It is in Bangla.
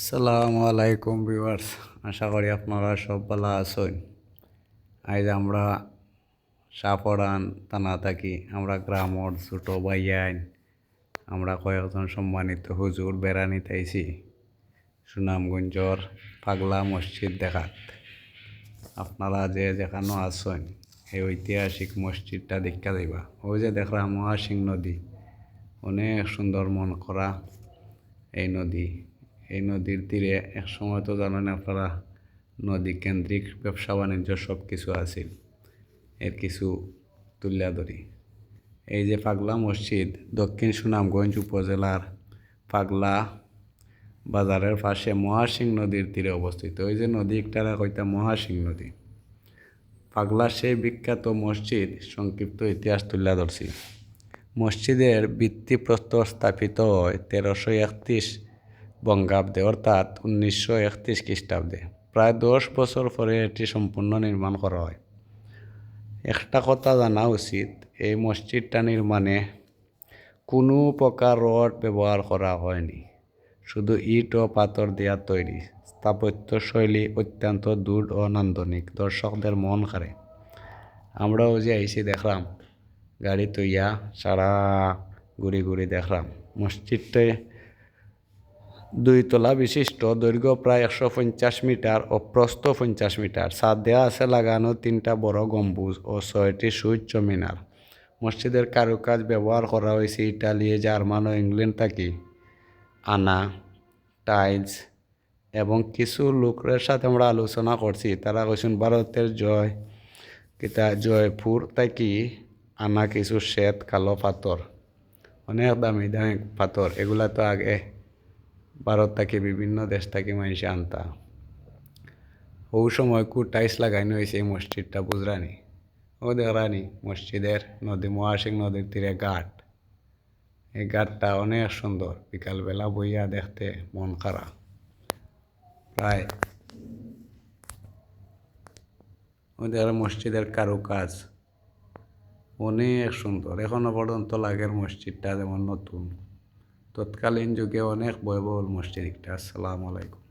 আসসালামু আলাইকুম ভিউয়ার্স, আশা করি আপনারা সব ভালো আছেন। আজ আমরা সাপড়ান থানা থাকি, আমরা গ্রামর ছোট ভাইয়াইন আমরা কয়েকজন সম্মানিত হুজুর বেড়ানি তাইছি সুনামগঞ্জর পাগলা মসজিদ দেখাত। আপনারা যে যেখানে আছেন এই ঐতিহাসিক মসজিদটা দেখা যাইবা। ওই যে দেখলাম মহাসিং নদী, অনেক সুন্দর মন করা এই নদী। এই নদীর তীরে এক সময় তো জানেন আপনারা নদী কেন্দ্রিক ব্যবসা বাণিজ্য সব কিছু আছিল। এর কিছু তুলিয়া ধরি। এই যে পাগলা মসজিদ দক্ষিণ সুনামগঞ্জ উপজেলার পাগলা বাজারের পাশে মহাসিং নদীর তীরে অবস্থিত। ওই যে নদী একটারা কইতা মহাসিং নদী। পাগলার সেই বিখ্যাত মসজিদ সংক্ষিপ্ত ইতিহাস তুলিয়া ধরছি। মসজিদের ভিত্তিপ্রস্তর স্থাপিত হয় 1331 বঙ্গাব্দে অর্থাৎ 1931 খ্রিস্টাব্দে। প্রায় 10 বছর পরে এটি সম্পূর্ণ নির্মাণ করা হয়। একটা কথা জানা উচিত, এই মসজিদটা নির্মাণে কোনো প্রকার রড ব্যবহার করা হয়নি, শুধু ইট ও পাথর দেওয়া তৈরি। স্থাপত্য শৈলী অত্যন্ত দূর ও নান্দনিক, দর্শকদের মন কাড়ে। আমরাও যে আইসি দেখলাম গাড়ি তৈয়া সারা ঘুরি ঘুরি দেখলাম। মসজিদটায় 2 তলা বিশিষ্ট, দৈর্ঘ্য প্রায় 150 মিটার ও প্রস্থ 50 মিটার। ছাদ দেওয়া আছে লাগানো 3টা বড় গম্বুজ ও 6টি সুউচ্চ মিনার। মসজিদের কারুকাজ ব্যবহার করা হয়েছে ইটালি, জার্মান ও ইংল্যান্ড থেকে আনা টাইলস। এবং কিছু লোকের সাথে আমরা আলোচনা করছি, তারা কইছেন ভারতের জয়পুর থেকে আনা কিছু শ্বেত কালো পাথর, অনেক দামি দামি পাথর। এগুলা তো আগে ভারত থেকে বিভিন্ন দেশ থেকে মানুষে আনতা। ওই সময় টাইলস লাগাইনো হয়েছে এই মসজিদটা, বুঝরানি। ও দেখরানি মসজিদের নদী, মহাসিং নদীর তীরে ঘাট। এই ঘাটটা অনেক সুন্দর, বিকালবেলা বইয়া দেখতে মন খারাপ। প্রায় ওদের মসজিদের কারুকাজ অনেক সুন্দর, এখনো পর্যন্ত লাগের মসজিদটা যেমন নতুন। তৎকালীন যুগে অনেক ব্যয়বহুল মসজিদ একটা। আসসালামু আলাইকুম।